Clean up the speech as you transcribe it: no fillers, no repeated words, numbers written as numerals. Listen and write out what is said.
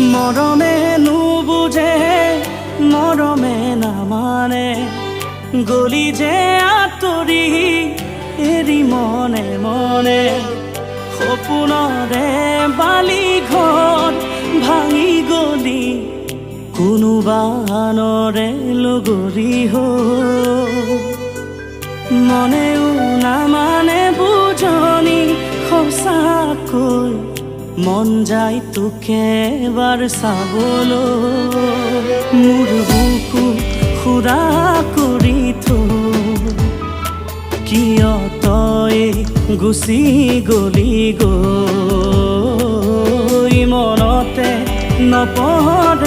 মৰমে নুবুজে মৰমে নামানে গলি যে আঁতৰি এৰি মনে মনে সপোনৰে বালি ঘৰ ভাঙি গলি কোনোবা আনৰে লগৰী মনেও নামানে বুজনি সঁচাকৈ মন যায় তোকে এবাৰ চাবলৈ মোৰ বুকু খুৰা কৰি কিয় তই গুচি গলি গৈ মনতে নপৰ